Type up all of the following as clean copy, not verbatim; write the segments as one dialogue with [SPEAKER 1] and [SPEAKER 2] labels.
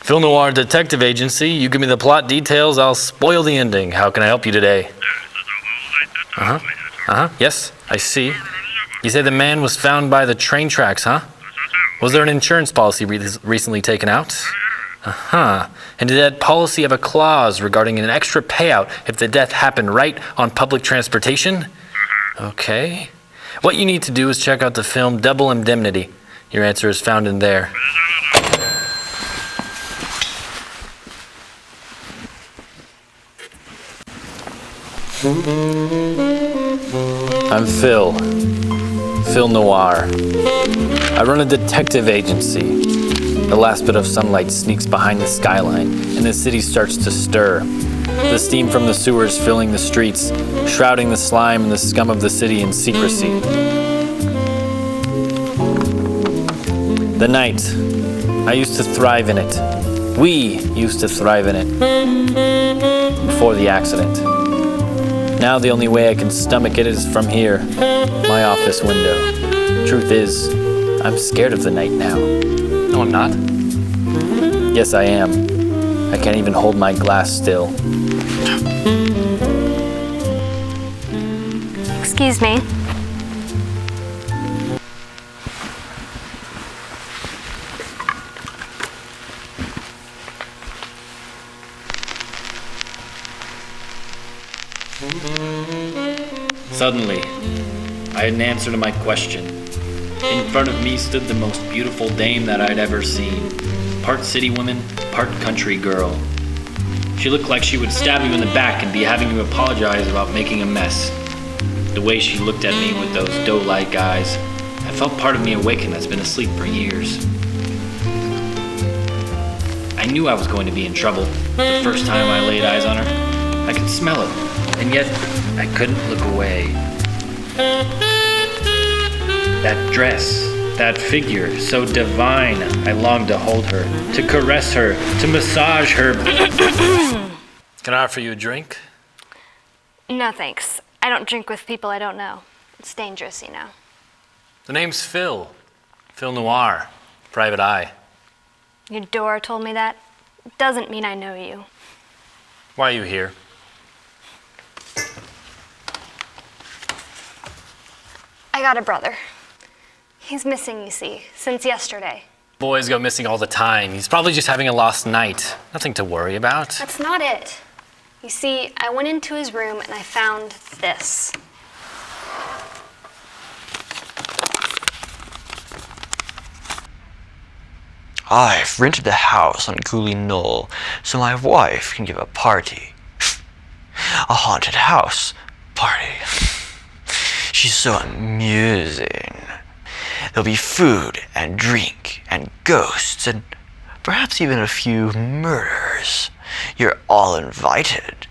[SPEAKER 1] Phil Noir Detective Agency. You give me the plot details, I'll spoil the ending. How can I help you today? Yes, I see. You say the man was found by the train tracks, huh? Was there an insurance policy recently taken out? And did that policy have a clause regarding an extra payout if the death happened right on public transportation? Okay. What you need to do is check out the film Double Indemnity. Your answer is found in there. I'm Phil Noir. I run a detective agency. The last bit of sunlight sneaks behind the skyline, and the city starts to stir. The steam from the sewers filling the streets, shrouding the slime and the scum of the city in secrecy. The night, I used to thrive in it. We used to thrive in it. Before the accident. Now the only way I can stomach it is from here, my office window. Truth is, I'm scared of the night now. No, I'm not. Yes, I am. I can't even hold my glass still.
[SPEAKER 2] Excuse me.
[SPEAKER 1] Suddenly, I had an answer to my question. In front of me stood the most beautiful dame that I'd ever seen. Part city woman, part country girl. She looked like she would stab you in the back and be having you apologize about making a mess. The way she looked at me with those doe-like eyes, I felt part of me awaken that's been asleep for years. I knew I was going to be in trouble the first time I laid eyes on her. I could smell it, and yet I couldn't look away. That dress, that figure, so divine, I longed to hold her, to caress her, to massage her. Can I offer you a drink?
[SPEAKER 2] No, thanks. I don't drink with people I don't know. It's dangerous, you know.
[SPEAKER 1] The name's Phil. Phil Noir. Private Eye.
[SPEAKER 2] Your door told me that. Doesn't mean I know you.
[SPEAKER 1] Why are you here?
[SPEAKER 2] I got a brother. He's missing, you see, since yesterday.
[SPEAKER 1] Boys go missing all the time. He's probably just having a lost night. Nothing to worry about.
[SPEAKER 2] That's not it. You see, I went into his room and I found this.
[SPEAKER 3] I've rented a house on Cooley Knoll so my wife can give a party. A haunted house party. She's so amusing. There'll be food and drink and ghosts and perhaps even a few murders. You're all invited.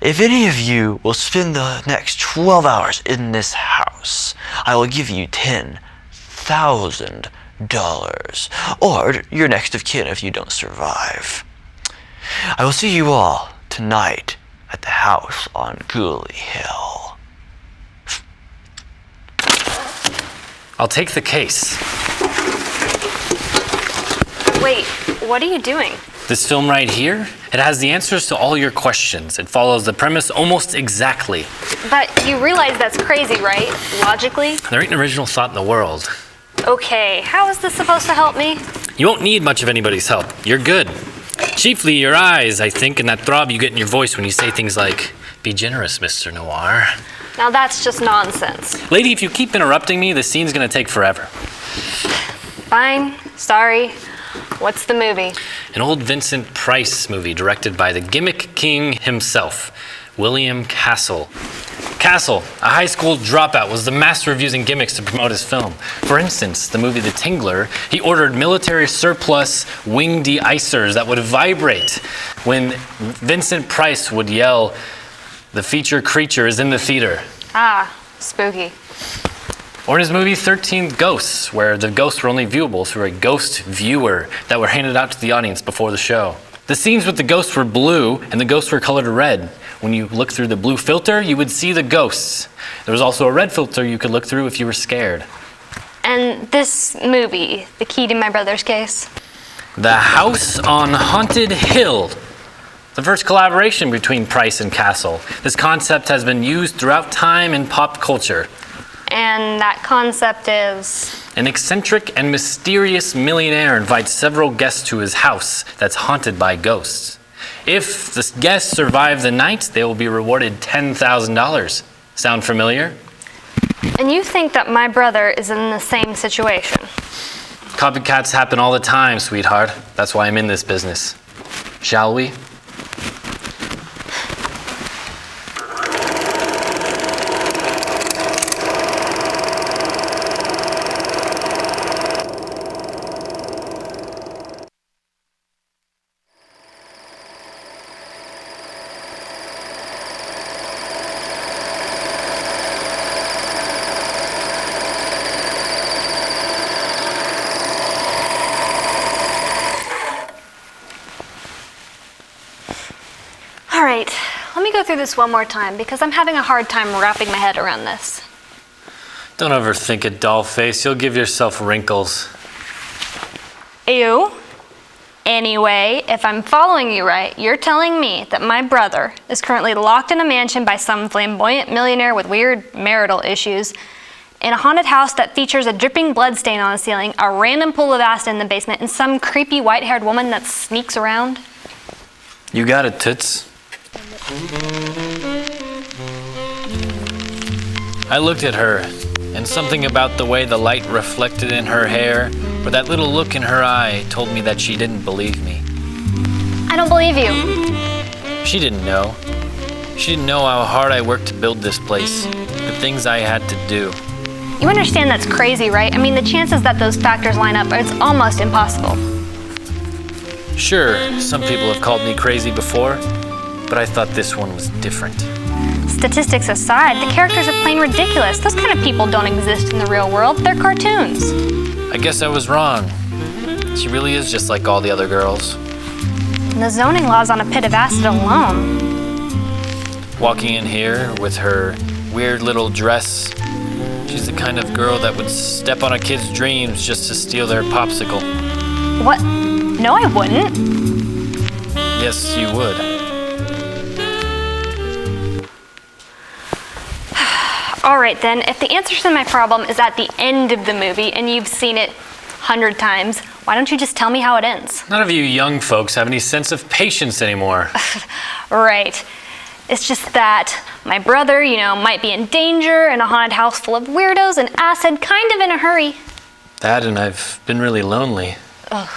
[SPEAKER 3] If any of you will spend the next 12 hours in this house, I will give you $10,000. Or your next of kin if you don't survive. I will see you all tonight at the house on Cooley Hill.
[SPEAKER 1] I'll take the case.
[SPEAKER 2] Wait, what are you doing?
[SPEAKER 1] This film right here, it has the answers to all your questions. It follows the premise almost exactly.
[SPEAKER 2] But you realize that's crazy, right? Logically?
[SPEAKER 1] There ain't an original thought in the world.
[SPEAKER 2] Okay, how is this supposed to help me?
[SPEAKER 1] You won't need much of anybody's help. You're good. Chiefly your eyes, I think, and that throb you get in your voice when you say things like, "Be generous, Mr. Noir."
[SPEAKER 2] Now that's just nonsense.
[SPEAKER 1] Lady, if you keep interrupting me, the scene's gonna take forever.
[SPEAKER 2] Fine, sorry. What's the movie?
[SPEAKER 1] An old Vincent Price movie directed by the gimmick king himself, William Castle. Castle, a high school dropout, was the master of using gimmicks to promote his film. For instance, the movie The Tingler, he ordered military surplus wing de-icers that would vibrate when Vincent Price would yell, "The feature creature is in the theater."
[SPEAKER 2] Ah, spooky.
[SPEAKER 1] Or in his movie 13 Ghosts, where the ghosts were only viewable through a ghost viewer that were handed out to the audience before the show. The scenes with the ghosts were blue and the ghosts were colored red. When you look through the blue filter, you would see the ghosts. There was also a red filter you could look through if you were scared.
[SPEAKER 2] And this movie, The Key to My Brother's Case?
[SPEAKER 1] The House on Haunted Hill. The first collaboration between Price and Castle. This concept has been used throughout time in pop culture.
[SPEAKER 2] And that concept is?
[SPEAKER 1] An eccentric and mysterious millionaire invites several guests to his house that's haunted by ghosts. If the guests survive the night, they will be rewarded $10,000. Sound familiar?
[SPEAKER 2] And you think that my brother is in the same situation?
[SPEAKER 1] Copycats happen all the time, sweetheart. That's why I'm in this business. Shall we?
[SPEAKER 2] All right, let me go through this one more time because I'm having a hard time wrapping my head around this.
[SPEAKER 1] Don't overthink it, dollface. You'll give yourself wrinkles.
[SPEAKER 2] Ew. Anyway, if I'm following you right, you're telling me that my brother is currently locked in a mansion by some flamboyant millionaire with weird marital issues, in a haunted house that features a dripping blood stain on the ceiling, a random pool of acid in the basement, and some creepy white-haired woman that sneaks around?
[SPEAKER 1] You got it, Toots. I looked at her, and something about the way the light reflected in her hair, or that little look in her eye, told me that she didn't believe me.
[SPEAKER 2] I don't believe you.
[SPEAKER 1] She didn't know. She didn't know how hard I worked to build this place, the things I had to do.
[SPEAKER 2] You understand that's crazy, right? I mean, the chances that those factors line up, it's almost impossible.
[SPEAKER 1] Sure, some people have called me crazy before, but I thought this one was different.
[SPEAKER 2] Statistics aside, the characters are plain ridiculous. Those kind of people don't exist in the real world. They're cartoons.
[SPEAKER 1] I guess I was wrong. She really is just like all the other girls.
[SPEAKER 2] And the zoning laws on a pit of acid alone.
[SPEAKER 1] Walking in here with her weird little dress, she's the kind of girl that would step on a kid's dreams just to steal their popsicle.
[SPEAKER 2] What? No, I wouldn't.
[SPEAKER 1] Yes, you would.
[SPEAKER 2] All right then, if the answer to my problem is at the end of the movie and you've seen it 100 times, why don't you just tell me how it ends?
[SPEAKER 1] None of you young folks have any sense of patience anymore.
[SPEAKER 2] Right. It's just that my brother, might be in danger in a haunted house full of weirdos and acid, kind of in a hurry.
[SPEAKER 1] That, and I've been really lonely.
[SPEAKER 2] Ugh.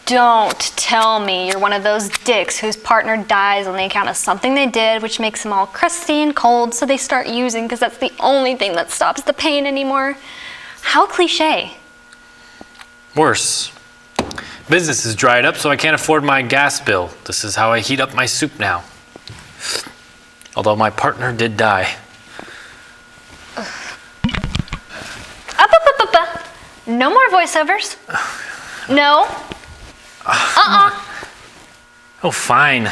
[SPEAKER 2] Don't tell me you're one of those dicks whose partner dies on the account of something they did, which makes them all crusty and cold, so they start using because that's the only thing that stops the pain anymore. How cliche.
[SPEAKER 1] Worse. Business is dried up, so I can't afford my gas bill. This is how I heat up my soup now. Although my partner did die.
[SPEAKER 2] Up. No more voiceovers. No.
[SPEAKER 1] Oh, fine.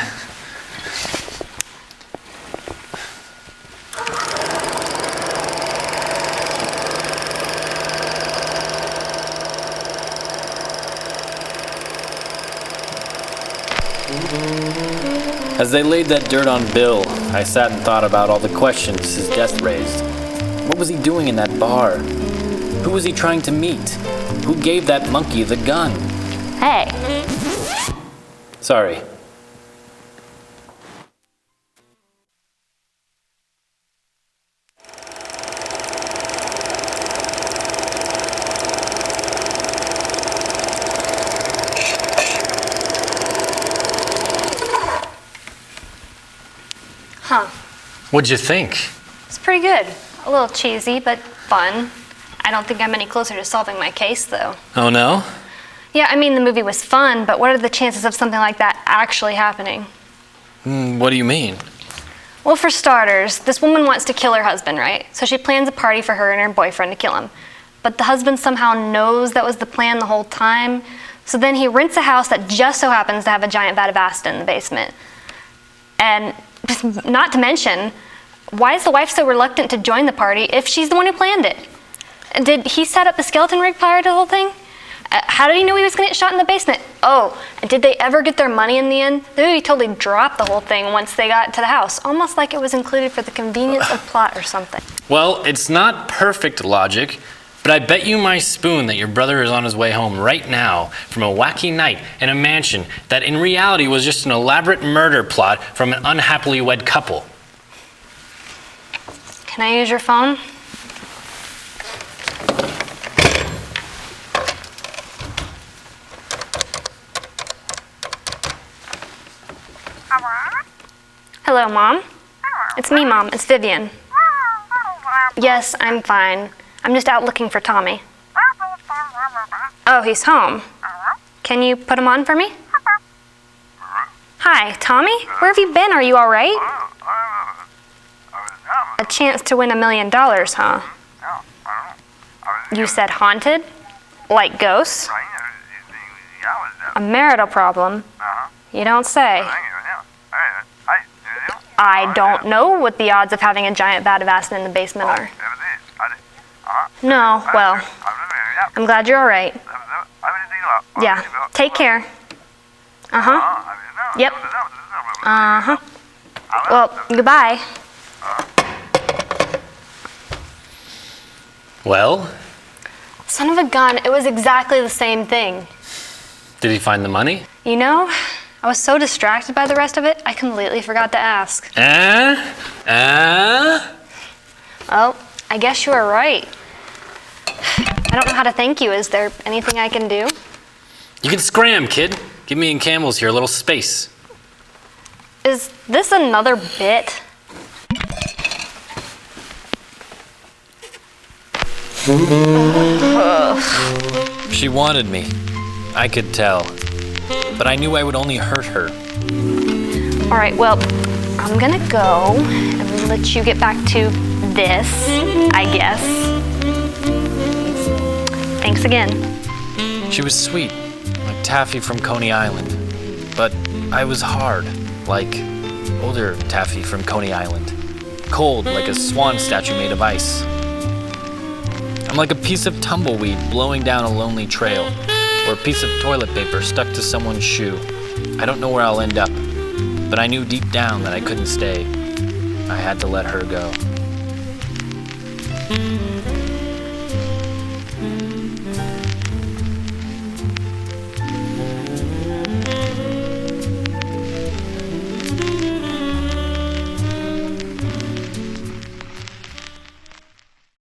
[SPEAKER 1] As they laid that dirt on Bill, I sat and thought about all the questions his death raised. What was he doing in that bar? Who was he trying to meet? Who gave that monkey the gun?
[SPEAKER 2] Hey.
[SPEAKER 1] Sorry.
[SPEAKER 2] Huh.
[SPEAKER 1] What'd you think?
[SPEAKER 2] It's pretty good. A little cheesy, but fun. I don't think I'm any closer to solving my case, though.
[SPEAKER 1] Oh, no?
[SPEAKER 2] Yeah, I mean, the movie was fun, but what are the chances of something like that actually happening?
[SPEAKER 1] What do you mean?
[SPEAKER 2] Well, for starters, this woman wants to kill her husband, right? So she plans a party for her and her boyfriend to kill him. But the husband somehow knows that was the plan the whole time. So then he rents a house that just so happens to have a giant vat of acid in the basement. And not to mention, why is the wife so reluctant to join the party if she's the one who planned it? Did he set up the skeleton rig prior to the whole thing? How did he know he was gonna get shot in the basement? Oh, and did they ever get their money in the end? They totally dropped the whole thing once they got to the house, almost like it was included for the convenience of plot or something.
[SPEAKER 1] Well, it's not perfect logic, but I bet you my spoon that your brother is on his way home right now from a wacky night in a mansion that in reality was just an elaborate murder plot from an unhappily wed couple.
[SPEAKER 2] Can I use your phone? Hello, Mom. It's me, Mom. It's Vivian. Yes, I'm fine. I'm just out looking for Tommy. Oh, he's home. Can you put him on for me? Hi, Tommy. Where have you been? Are you all right? A chance to win $1 million, huh? You said haunted? Like ghosts? A marital problem? You don't say. I don't know what the odds of having a giant vat of acid in the basement are. No, well, I'm glad you're all right. Yeah, take care. Uh-huh. Yep. Uh-huh. Well, goodbye.
[SPEAKER 1] Well,
[SPEAKER 2] Son of a gun, it was exactly the same thing.
[SPEAKER 1] did he find the money?
[SPEAKER 2] You know, I was so distracted by the rest of it, I completely forgot to ask. Well, I guess you are right. I don't know how to thank you. Is there anything I can do?
[SPEAKER 1] You can scram, kid. Give me and Campbell's here a little space.
[SPEAKER 2] Is this another bit?
[SPEAKER 1] She wanted me. I could tell. But I knew I would only hurt her.
[SPEAKER 2] All right, well, I'm gonna go and let you get back to this, I guess. Thanks again.
[SPEAKER 1] She was sweet, like Taffy from Coney Island. But I was hard, like older Taffy from Coney Island. Cold, like a swan statue made of ice. I'm like a piece of tumbleweed blowing down a lonely trail, or a piece of toilet paper stuck to someone's shoe. I don't know where I'll end up, but I knew deep down that I couldn't stay. I had to let her go.